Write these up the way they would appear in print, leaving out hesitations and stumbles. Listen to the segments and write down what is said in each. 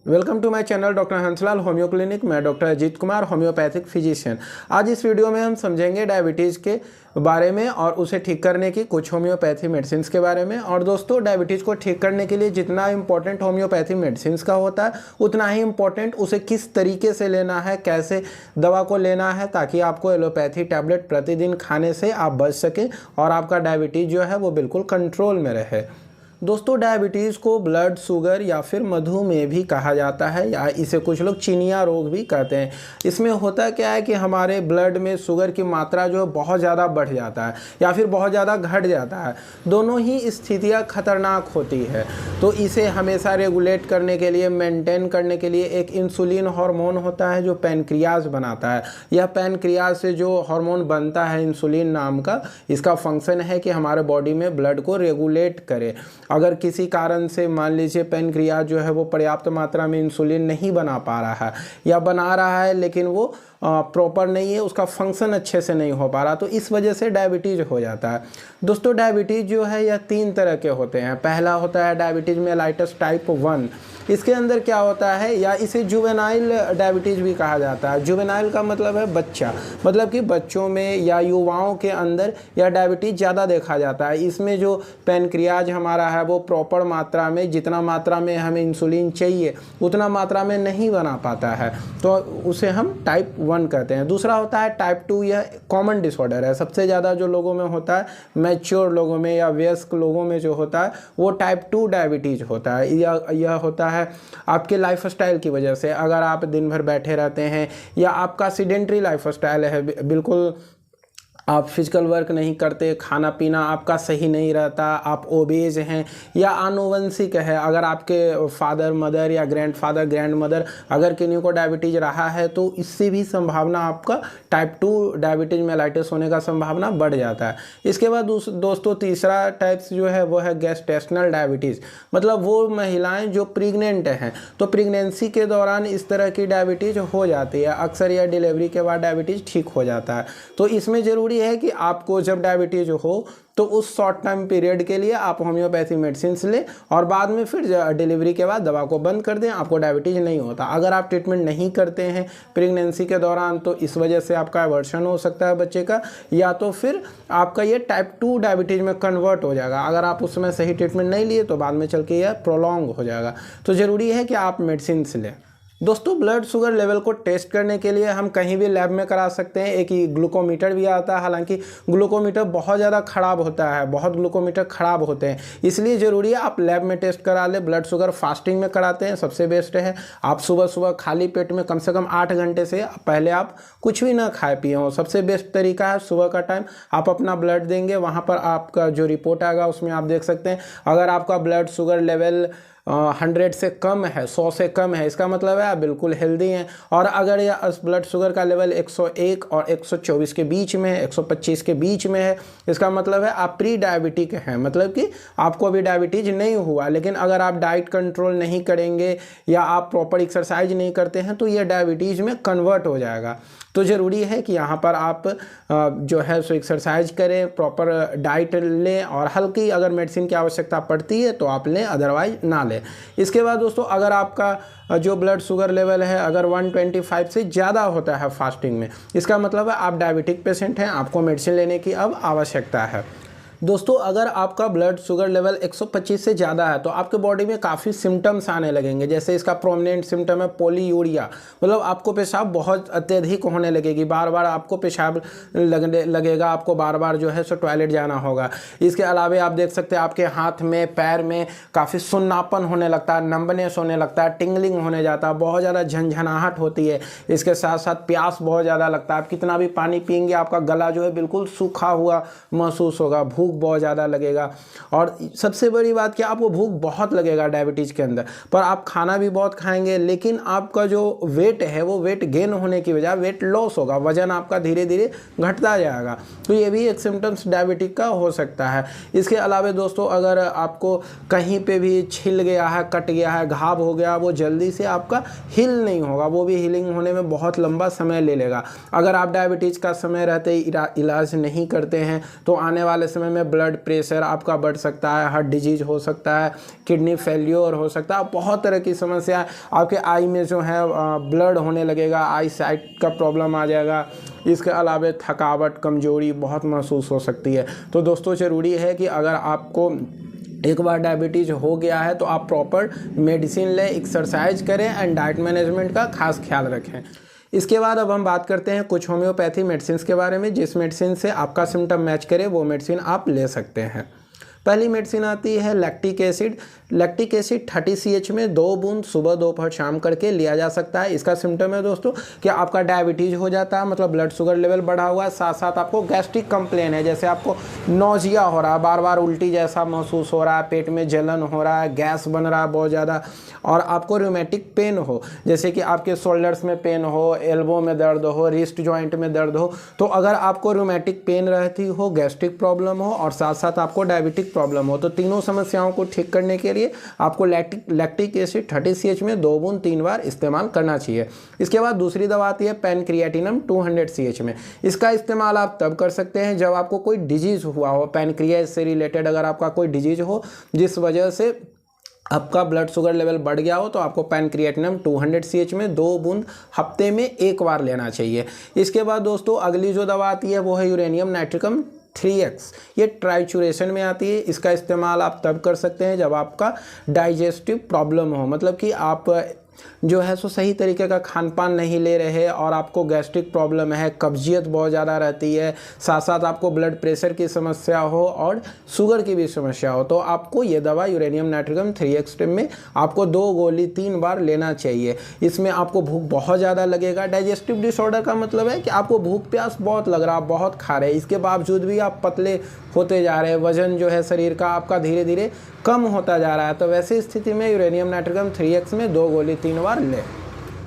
Welcome to my channel doctor Hanslal homeo clinic. मैं doctor Ajit Kumar, homeopathic physician. आज इस video में हम समझेंगे डायबिटीज़ के बारे में और उसे ठीक करने की कुछ होम्योपैथी मेडिसिन के बारे में। और दोस्तों, डायबिटीज़ को ठीक करने के लिए जितना इम्पोर्टेंट होम्योपैथी मेडिसिन का होता है उतना ही इम्पोर्टेंट उसे किस तरीके से लेना है, कैसे दवा को लेना है, ताकि आपको एलोपैथी टैबलेट प्रतिदिन खाने से आप बच सकें और आपका डायबिटीज़ जो है वो बिल्कुल कंट्रोल में रहे। दोस्तों, डायबिटीज़ को ब्लड शुगर या फिर मधुमेह भी कहा जाता है, या इसे कुछ लोग चिनिया रोग भी कहते हैं। इसमें होता क्या है कि हमारे ब्लड में शुगर की मात्रा जो है बहुत ज़्यादा बढ़ जाता है या फिर बहुत ज़्यादा घट जाता है। दोनों ही स्थितियाँ खतरनाक होती है। तो इसे हमेशा रेगुलेट करने के लिए, मेंटेन करने के लिए एक इंसुलिन हार्मोन होता है जो पैनक्रियाज बनाता है। यह पैनक्रियाज से जो हार्मोन बनता है इंसुलिन नाम का, इसका फंक्शन है कि हमारे बॉडी में ब्लड को रेगुलेट करे। अगर किसी कारण से मान लीजिए पैनक्रियाज जो है वो पर्याप्त मात्रा में इंसुलिन नहीं बना पा रहा है या बना रहा है लेकिन वो प्रॉपर नहीं है, उसका फंक्शन अच्छे से नहीं हो पा रहा, तो इस वजह से डायबिटीज़ हो जाता है। दोस्तों, डायबिटीज़ जो है यह 3 तरह के होते हैं। पहला होता है डायबिटीज़ मेलाइटस टाइप 1। इसके अंदर क्या होता है, या इसे जुवेनाइल डायबिटीज़ भी कहा जाता है। जुवेनाइल का मतलब है बच्चा, मतलब कि बच्चों में या युवाओं के अंदर यह डायबिटीज़ ज़्यादा देखा जाता है। इसमें जो पैनक्रियाज हमारा है वो प्रॉपर मात्रा में, जितना मात्रा में हमें इंसुलिन चाहिए उतना मात्रा में नहीं बना पाता है, तो उसे हम टाइप 1 कहते हैं। दूसरा होता है टाइप 2। यह कॉमन डिसऑर्डर है, सबसे ज़्यादा जो लोगों में होता है, मैच्योर लोगों में या वयस्क लोगों में जो होता है वो टाइप 2 डायबिटीज़ होता है। यह होता है आपके लाइफस्टाइल की वजह से। अगर आप दिन भर बैठे रहते हैं या आपका सीडेंट्री लाइफस्टाइल है, बिल्कुल आप फिजिकल वर्क नहीं करते, खाना पीना आपका सही नहीं रहता, आप ओबेज हैं या आनुवंशिक है, अगर आपके फादर मदर या ग्रैंडफादर ग्रैंड मदर अगर किन्हीं को डायबिटीज़ रहा है तो इससे भी संभावना आपका टाइप 2 डायबिटीज़ मेलाइटिस होने का संभावना बढ़ जाता है। इसके बाद दोस्तों, तीसरा टाइप्स जो है वो है गैस्ट्रेशनल डायबिटीज़, मतलब वो महिलाएं जो प्रेग्नेंट हैं तो प्रेगनेंसी के दौरान इस तरह की डायबिटीज़ हो जाती है। अक्सर यह डिलीवरी के बाद डायबिटीज़ ठीक हो जाता है। तो इसमें ज़रूरी है कि आपको जब डायबिटीज हो तो उस शॉर्ट टाइम पीरियड के लिए आप होम्योपैथी मेडिसिन लें और बाद में फिर डिलीवरी के बाद दवा को बंद कर दें, आपको डायबिटीज नहीं होता। अगर आप ट्रीटमेंट नहीं करते हैं प्रेगनेंसी के दौरान तो इस वजह से आपका एवर्शन हो सकता है बच्चे का, या तो फिर आपका ये टाइप 2 डायबिटीज में कन्वर्ट हो जाएगा। अगर आप उस समय सही ट्रीटमेंट नहीं लिए तो बाद में चल के यह प्रोलॉन्ग हो जाएगा। तो ज़रूरी है कि आप मेडिसिन लें। दोस्तों, ब्लड शुगर लेवल को टेस्ट करने के लिए हम कहीं भी लैब में करा सकते हैं। एक ग्लूकोमीटर भी आता है, हालांकि ग्लूकोमीटर बहुत ज़्यादा ख़राब होता है, बहुत ग्लूकोमीटर ख़राब होते हैं, इसलिए ज़रूरी है आप लैब में टेस्ट करा लें। ब्लड शुगर फास्टिंग में कराते हैं, सबसे बेस्ट है। आप सुबह सुबह खाली पेट में कम से कम 8 घंटे से पहले आप कुछ भी ना खाए पिए हों, सबसे बेस्ट तरीका है सुबह का टाइम आप अपना ब्लड देंगे, वहाँ पर आपका जो रिपोर्ट आएगा उसमें आप देख सकते हैं अगर आपका ब्लड शुगर लेवल 100 से कम है, 100 से कम है, इसका मतलब है आप बिल्कुल हेल्दी हैं। और अगर यह ब्लड शुगर का लेवल 101 और 124 के बीच में है, 125 के बीच में है, इसका मतलब है आप प्री डायबिटिक हैं, मतलब कि आपको अभी डायबिटीज नहीं हुआ। लेकिन अगर आप डाइट कंट्रोल नहीं करेंगे या आप प्रॉपर एक्सरसाइज नहीं करते हैं तो यह डायबिटीज़ में कन्वर्ट हो जाएगा। तो ज़रूरी है कि यहाँ पर आप जो है सो एक्सरसाइज करें, प्रॉपर डाइट लें और हल्की अगर मेडिसिन की आवश्यकता पड़ती है तो आप लें, अदरवाइज ना लें। इसके बाद दोस्तों, अगर आपका जो ब्लड शुगर लेवल है अगर 125 से ज़्यादा होता है फास्टिंग में, इसका मतलब है आप डायबिटिक पेशेंट हैं, आपको मेडिसिन लेने की अब आवश्यकता है। दोस्तों, अगर आपका ब्लड शुगर लेवल 125 से ज़्यादा है तो आपके बॉडी में काफ़ी सिम्टम्स आने लगेंगे। जैसे इसका प्रोमिनेंट सिम्टम है पॉलीयूरिया, मतलब आपको पेशाब बहुत अत्यधिक होने लगेगी, बार बार आपको पेशाब लगेगा, आपको बार बार जो है सो टॉयलेट जाना होगा। इसके अलावा आप देख सकते हैं आपके हाथ में, पैर में काफ़ी सुन्नापन होने लगता है, नंबनेस होने लगता है, टिंगलिंग होने जाता है, बहुत ज़्यादा झंझनाहट होती है। इसके साथ साथ प्यास बहुत ज़्यादा लगता है, आप कितना भी पानी पिएंगे आपका गला जो है बिल्कुल सूखा हुआ महसूस होगा, भूख बहुत ज़्यादा लगेगा। और सबसे बड़ी बात कि आपको भूख बहुत लगेगा डायबिटीज़ के अंदर, पर आप खाना भी बहुत खाएंगे, लेकिन आपका जो वेट है वो वेट गेन होने की बजाय वेट लॉस होगा, वजन आपका धीरे धीरे घटता जाएगा। तो ये भी एक सिम्टम्स डायबिटिक का हो सकता है। इसके अलावा दोस्तों, अगर आपको कहीं पे भी छिल गया है, कट गया है, घाव हो गया, वो जल्दी से आपका हिल नहीं होगा, वो भी हीलिंग होने में बहुत लंबा समय ले लेगा। अगर आप डायबिटीज़ का समय रहते ही इलाज नहीं करते हैं तो आने वाले समय में ब्लड प्रेशर आपका बढ़ सकता है, हार्ट डिजीज हो सकता है, किडनी फेल्योर हो सकता है, बहुत तरह की समस्या। आपके आई में जो है ब्लड होने लगेगा, आई साइट का प्रॉब्लम आ जाएगा। इसके अलावा थकावट, कमजोरी बहुत महसूस हो सकती है। तो दोस्तों ज़रूरी है कि अगर आपको एक बार डायबिटीज़ हो गया है तो आप प्रॉपर मेडिसिन लें, एक्सरसाइज करें एंड डाइट मैनेजमेंट का खास ख्याल रखें। इसके बाद अब हम बात करते हैं कुछ होम्योपैथी मेडिसिन के बारे में। जिस मेडिसिन से आपका सिम्टम मैच करे वो मेडिसिन आप ले सकते हैं। पहली मेडिसिन आती है lactic acid. Lactic acid 30 CH में 2 बूंद सुबह, दोपहर, शाम करके लिया जा सकता है। इसका सिम्टम है दोस्तों कि आपका डायबिटीज़ हो जाता है, मतलब ब्लड शुगर लेवल बढ़ा हुआ है, साथ साथ आपको गैस्ट्रिक कंप्लेन है, जैसे आपको नौजिया हो रहा है, बार बार उल्टी जैसा महसूस हो रहा है, पेट में जलन हो रहा है, गैस बन रहा है बहुत ज़्यादा, और आपको रूमेटिक पेन हो, जैसे कि आपके शोल्डर्स में पेन हो, एल्बो में दर्द हो, रिस्ट जॉइंट में दर्द हो। तो अगर आपको रूमेटिक पेन रहती हो, गैस्ट्रिक प्रॉब्लम हो और साथ साथ आपको डायबिटिक प्रॉब्लम हो, तो तीनों समस्याओं को ठीक करने के लिए आपको लैक्टिक एसिड 30 CH में 2 बूंद 3 बार इस्तेमाल करना चाहिए। इसके बाद दूसरी दवा आती है पैनक्रियाटिनम 200 CH में। इसका इस्तेमाल आप तब कर सकते हैं जब आपको कोई डिजीज़ हुआ हो, पैनक्रियाज से रिलेटेड अगर आपका कोई डिजीज़ हो जिस वजह से आपका ब्लड शुगर लेवल बढ़ गया हो, तो आपको पैनक्रियाटिनम 200 CH में 2 बूंद हफ्ते में 1 बार लेना चाहिए। इसके बाद दोस्तों अगली जो दवा आती है वो है यूरेनियम नाइट्रिकम 3X। ये ट्राइचुरेशन में आती है। इसका इस्तेमाल आप तब कर सकते हैं जब आपका डाइजेस्टिव प्रॉब्लम हो, मतलब कि आप जो है सो सही तरीके का खान पान नहीं ले रहे और आपको गैस्ट्रिक प्रॉब्लम है, कब्जियत बहुत ज़्यादा रहती है, साथ साथ आपको ब्लड प्रेशर की समस्या हो और शुगर की भी समस्या हो, तो आपको ये दवा यूरेनियम नाइट्रिकम 3X में आपको 2 गोली 3 बार लेना चाहिए। इसमें आपको भूख बहुत ज़्यादा लगेगा। डाइजेस्टिव डिसऑर्डर का मतलब है कि आपको भूख प्यास बहुत लग रहा, बहुत खा रहे, इसके बावजूद भी आप पतले होते जा रहे हैं, वजन जो है शरीर का आपका धीरे धीरे कम होता जा रहा है। तो वैसी स्थिति में यूरेनियम नाइट्रिकम 3X में 2 गोली 3 बार लें।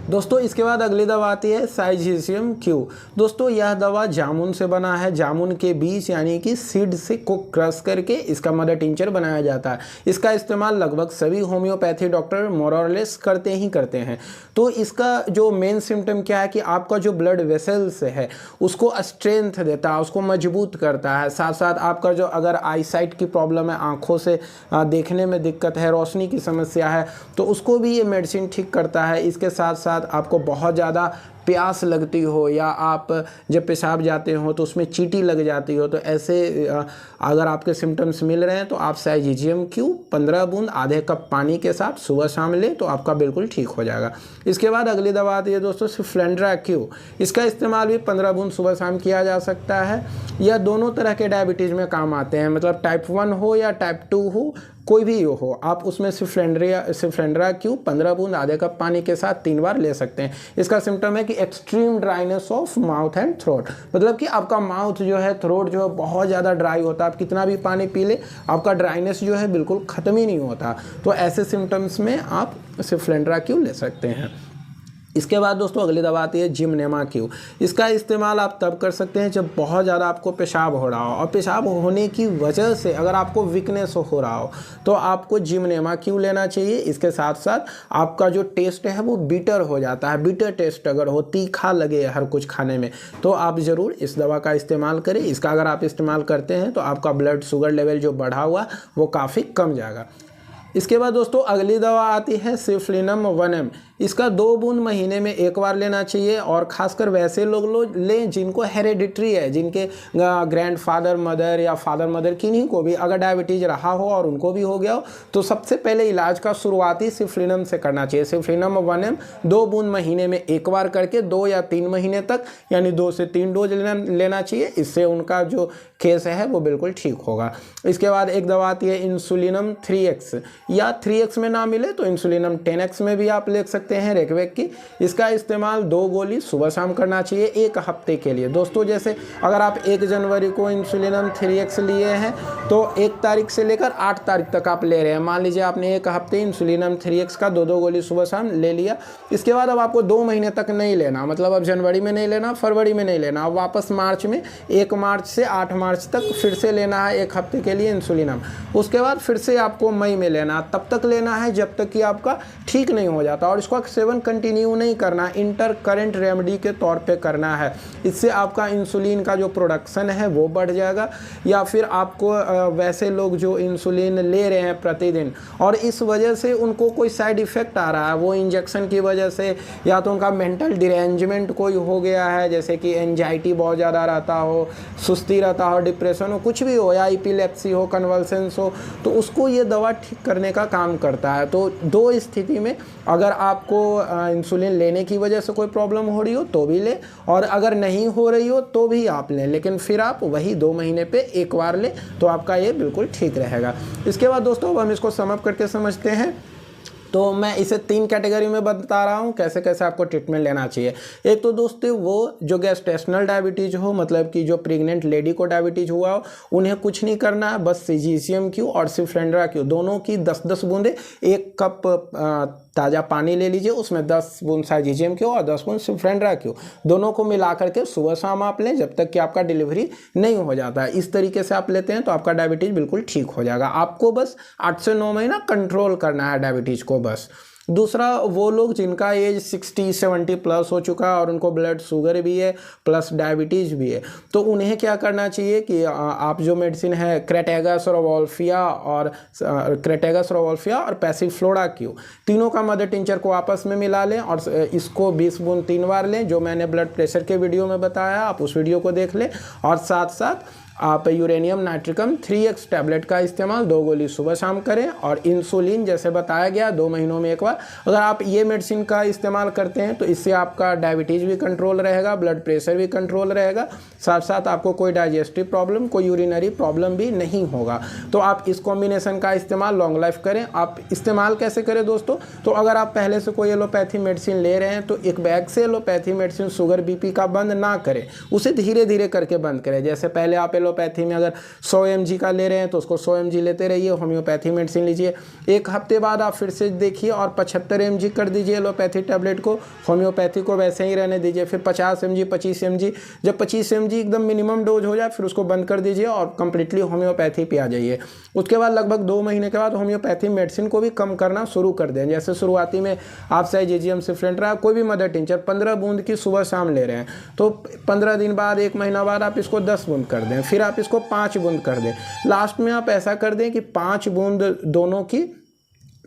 दोस्तों इसके बाद अगली दवा आती है साइजीशियम क्यू। दोस्तों यह दवा जामुन से बना है। जामुन के बीज यानी कि सीड से को क्रश करके इसका मदर टिंचर बनाया जाता है। इसका इस्तेमाल लगभग सभी होम्योपैथी डॉक्टर मोर और लेस करते हैं। तो इसका जो मेन सिम्टम क्या है कि आपका जो ब्लड वेसल्स है उसको स्ट्रेंथ देता है, उसको मजबूत करता है। साथ साथ आपका जो अगर आई साइट की प्रॉब्लम है, आँखों से देखने में दिक्कत है, रोशनी की समस्या है, तो उसको भी ये मेडिसिन ठीक करता है। इसके साथ साथ आपको बहुत ज़्यादा प्यास लगती हो या आप जब पेशाब जाते हो तो उसमें चींटी लग जाती हो, तो ऐसे अगर आपके सिम्टम्स मिल रहे हैं तो आप साइजीशियम क्यू 15 बूंद आधे कप पानी के साथ सुबह शाम लें तो आपका बिल्कुल ठीक हो जाएगा। इसके बाद अगली दवा आती है दोस्तों सिफ्लेंड्रा क्यू। इसका इस्तेमाल भी 15 बूंद सुबह शाम किया जा सकता है। यह दोनों तरह के डायबिटीज़ में काम आते हैं, मतलब टाइप 1 हो या टाइप 2 हो, कोई भी हो, आप उसमें सिफ्लेंड्रा क्यू 15 बूंद आधे कप पानी के साथ 3 बार ले सकते हैं। इसका सिम्टम है कि extreme dryness of mouth and throat, मतलब कि आपका माउथ जो है, थ्रोट जो है बहुत ज़्यादा ड्राई होता है। आप कितना भी पानी पी ले आपका ड्राइनेस जो है बिल्कुल ख़त्म ही नहीं होता। तो ऐसे सिम्टम्स में आप सिफ्लेंड्रा क्यू ले सकते हैं। इसके बाद दोस्तों अगली दवा आती है जिमनेमा क्यू। इसका इस्तेमाल आप तब कर सकते हैं जब बहुत ज़्यादा आपको पेशाब हो रहा हो, और पेशाब होने की वजह से अगर आपको वीकनेस हो रहा हो तो आपको जिमनेमा क्यू लेना चाहिए। इसके साथ साथ आपका जो टेस्ट है वो बीटर हो जाता है। बीटर टेस्ट अगर हो, तीखा लगे हर कुछ खाने में, तो आप ज़रूर इस दवा का इस्तेमाल करें। इसका अगर आप इस्तेमाल करते हैं तो आपका ब्लड शुगर लेवल जो बढ़ा हुआ वो काफ़ी कम जाएगा। इसके बाद दोस्तों अगली दवा आती है सिफ्लिनम 1M। इसका 2 बूंद महीने में 1 बार लेना चाहिए, और खासकर वैसे लोग लें जिनको हेरेडिटरी है, जिनके ग्रैंडफादर मदर या फादर मदर किन्हीं को भी अगर डायबिटीज़ रहा हो और उनको भी हो गया हो, तो सबसे पहले इलाज का शुरुआती सिफ्लिनम से करना चाहिए। सिफ्लिनम 1M 2 बूंद महीने में 1 बार करके 2 या 3 महीने तक यानी 2 से 3 डोज लेना चाहिए। इससे उनका जो केस है वो बिल्कुल ठीक होगा। इसके बाद एक दवा आती है इंसुलिनम 3X, या 3X में ना मिले तो इंसुलिनम 10X में भी आप ले सकते हैं रेकवेक की। इसका इस्तेमाल 2 गोली सुबह शाम करना चाहिए 1 हफ्ते के लिए। दोस्तों जैसे अगर आप 1 जनवरी को इंसुलिनम 3X लिए हैं तो 1 तारीख से लेकर 8 तारीख तक आप ले रहे हैं। मान लीजिए आपने 1 हफ्ते इंसुलिनम 3X का 2-2 गोली सुबह शाम ले लिया। इसके बाद अब आपको 2 महीने तक नहीं लेना, मतलब अब जनवरी में नहीं लेना, फरवरी में नहीं लेना, अब वापस मार्च में 1 मार्च से 8 मार्च तक फिर से लेना है 1 हफ्ते के लिए इंसुलिनम। उसके बाद फिर से आपको मई में लेना। लेना, तब तक लेना है जब तक कि आपका ठीक नहीं हो जाता, और इसका सेवन कंटिन्यू नहीं करना, इंटर करेंट रेमेडी के तौर पे करना है। इससे आपका इंसुलिन का जो प्रोडक्शन है वो बढ़ जाएगा। या फिर आपको वैसे लोग जो इंसुलिन ले रहे हैं प्रतिदिन और इस वजह से उनको कोई साइड इफ़ेक्ट आ रहा है, वो इंजेक्शन की वजह से, या तो उनका मेंटल डिरेंजमेंट कोई हो गया है, जैसे कि एंजाइटी बहुत ज़्यादा रहता हो, सुस्ती रहता हो, डिप्रेशन हो, कुछ भी हो, या एपिलेप्सी हो, कन्वल्सेंस हो, तो उसको ये दवा ठीक करने का काम करता है। तो दो स्थिति में अगर आपको इंसुलिन लेने की वजह से कोई प्रॉब्लम हो रही हो तो भी ले, और अगर नहीं हो रही हो तो भी आप लें, लेकिन फिर आप वही 2 महीने पे एक बार लें तो आपका ये बिल्कुल ठीक रहेगा। इसके बाद दोस्तों अब हम इसको सम अप करके समझते हैं। तो मैं इसे 3 कैटेगरी में बता रहा हूँ कैसे कैसे आपको ट्रीटमेंट लेना चाहिए। एक तो दोस्तों वो जो गैस्ट्रेशनल डायबिटीज़ हो, मतलब कि जो प्रेग्नेंट लेडी को डायबिटीज़ हुआ हो, उन्हें कुछ नहीं करना है, बस सीजीसीएम क्यू और सिफ्रेंड्रा क्यू दोनों की 10-10 बूंदे 1 कप ताज़ा पानी ले लीजिए, उसमें 10 बूंद साइजीजियम क्यू और 10 बूंद सिफ्रेंड्रा क्यू दोनों को मिला करके सुबह शाम आप लें जब तक कि आपका डिलीवरी नहीं हो जाता है। इस तरीके से आप लेते हैं तो आपका डायबिटीज़ बिल्कुल ठीक हो जाएगा। आपको बस 8 से 9 महीना कंट्रोल करना है डायबिटीज़ को बस। दूसरा, वो लोग जिनका एज 60-70 प्लस हो चुका है और उनको ब्लड शुगर भी है प्लस डायबिटीज़ भी है, तो उन्हें क्या करना चाहिए कि आप जो मेडिसिन है क्रेटेगस और पैसिफ्लोरा क्यू तीनों का मदर टिंचर को आपस में मिला लें और इसको 20 बूंद 3 बार लें, जो मैंने ब्लड प्रेशर के वीडियो में बताया, आप उस वीडियो को देख लें। और साथ साथ आप यूरेनियम नाइट्रिकम 3x टैबलेट का इस्तेमाल 2 गोली सुबह शाम करें, और इंसुलिन जैसे बताया गया 2 महीनों में एक बार। अगर आप ये मेडिसिन का इस्तेमाल करते हैं तो इससे आपका डायबिटीज़ भी कंट्रोल रहेगा, ब्लड प्रेशर भी कंट्रोल रहेगा, साथ साथ आपको कोई डाइजेस्टिव प्रॉब्लम, कोई यूरिनरी प्रॉब्लम भी नहीं होगा। तो आप इस कॉम्बिनेशन का इस्तेमाल लॉन्ग लाइफ करें। आप इस्तेमाल कैसे करें दोस्तों? तो अगर आप पहले से कोई एलोपैथी मेडिसिन ले रहे हैं तो एक बैग से एलोपैथी मेडिसिन शुगर बीपी का बंद ना करें, उसे धीरे धीरे करके बंद करें। जैसे पहले आप एलोपैथी में अगर 100 mg का ले रहे हैं तो उसको 100 mg लेते रहिए, होम्योपैथी मेडिसिन लीजिए। एक हफ्ते बाद आप फिर से देखिए और 75 mg कर दीजिए एलोपैथी टैबलेट को, होम्योपैथी को वैसे ही रहने दीजिए। फिर 50 mg 25 mg, जब 25 mg एकदम मिनिमम डोज हो जाए फिर उसको बंद कर दीजिए और कंप्लीटली होम्योपैथी पे आ जाइए। उसके बाद लगभग 2 महीने के बाद होम्योपैथी मेडिसिन को भी कम करना शुरू कर दें। जैसे शुरुआती में आप साइजीजियम सिफ्रेंड्रा कोई भी मदर टिंचर 15 बूंद की सुबह शाम ले रहे हैं, तो 15 दिन बाद 1 महीना बाद आप इसको 10 बूंद कर दें, फिर आप इसको 5 बूंद कर दें। लास्ट में आप ऐसा कर दें कि 5 बूंद दोनों की,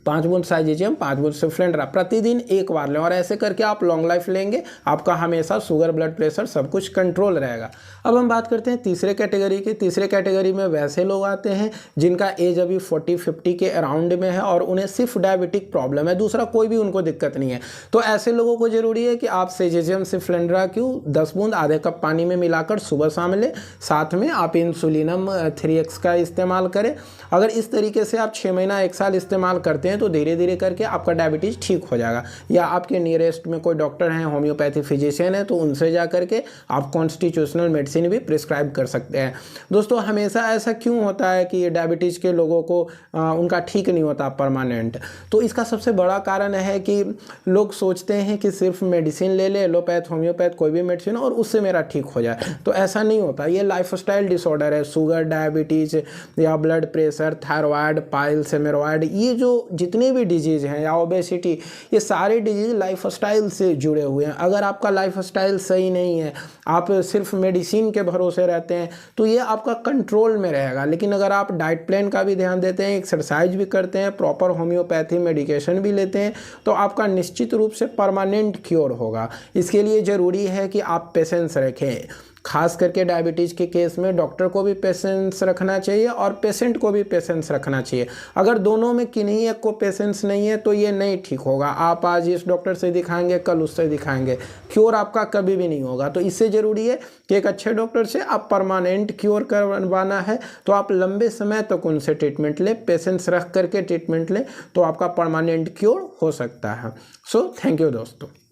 5 बूंद साइजीजियम 5 बूंद सिफ्रेंड्रा प्रतिदिन एक बार लें, और ऐसे करके आप लॉन्ग लाइफ लेंगे, आपका हमेशा शुगर ब्लड प्रेशर सब कुछ कंट्रोल रहेगा। अब हम बात करते हैं तीसरे कैटेगरी की। तीसरे कैटेगरी में वैसे लोग आते हैं जिनका एज अभी 40-50 के अराउंड में है और उन्हें सिर्फ डायबिटिक प्रॉब्लम है, दूसरा कोई भी उनको दिक्कत नहीं है। तो ऐसे लोगों को जरूरी है कि आप साइजीजियम सिफ्रेंड्रा क्यू 10 बूंद आधे कप पानी में मिलाकर सुबह शाम लें, साथ में आप इंसुलिनम 3x का इस्तेमाल करें। अगर इस तरीके से आप 6 महीना 1 साल इस्तेमाल करते हैं तो धीरे धीरे करके आपका डायबिटीज़ ठीक हो जाएगा। या आपके नियरेस्ट में कोई डॉक्टर हैं, होम्योपैथी फिजिशियन है, तो उनसे जा करके आप कॉन्स्टिट्यूशनल मेडिसिन भी प्रिस्क्राइब कर सकते हैं। दोस्तों हमेशा ऐसा क्यों होता है कि डायबिटीज़ के लोगों को उनका ठीक नहीं होता परमानेंट? तो इसका सबसे बड़ा कारण है कि लोग सोचते हैं कि सिर्फ मेडिसिन ले ले, एलोपैथ होम्योपैथ कोई भी मेडिसिन, और उससे मेरा ठीक हो जाए। तो ऐसा नहीं होता, ये लाइफस्टाइल डिसऑर्डर है। शुगर, डायबिटीज़ या ब्लड प्रेशर, थायराइड, पाइल्स, हेमोरॉइड, ये जो जितने भी डिजीज़ हैं, या ओबेसिटी, ये सारे डिजीज़ लाइफस्टाइल से जुड़े हुए हैं। अगर आपका लाइफस्टाइल सही नहीं है, आप सिर्फ मेडिसिन के भरोसे रहते हैं, तो ये आपका कंट्रोल में रहेगा। लेकिन अगर आप डाइट प्लान का भी ध्यान देते हैं, एक्सरसाइज भी करते हैं, प्रॉपर होम्योपैथी मेडिकेशन भी लेते हैं, तो आपका निश्चित रूप से परमानेंट क्योर होगा। इसके लिए ज़रूरी है कि आप पेशेंस रखें। खास करके डायबिटीज़ के केस में डॉक्टर को भी पेशेंस रखना चाहिए और पेशेंट को भी पेशेंस रखना चाहिए। अगर दोनों में किन्हीं एक को पेशेंस नहीं है तो ये नहीं ठीक होगा। आप आज इस डॉक्टर से दिखाएंगे, कल उससे दिखाएंगे, क्योर आपका कभी भी नहीं होगा। तो इससे ज़रूरी है कि एक अच्छे डॉक्टर से आप परमानेंट क्योर करवाना है तो आप लंबे समय तक उनसे ट्रीटमेंट लें, पेशेंस रख करके ट्रीटमेंट लें, तो आपका परमानेंट क्योर हो सकता है। सो थैंक यू दोस्तों।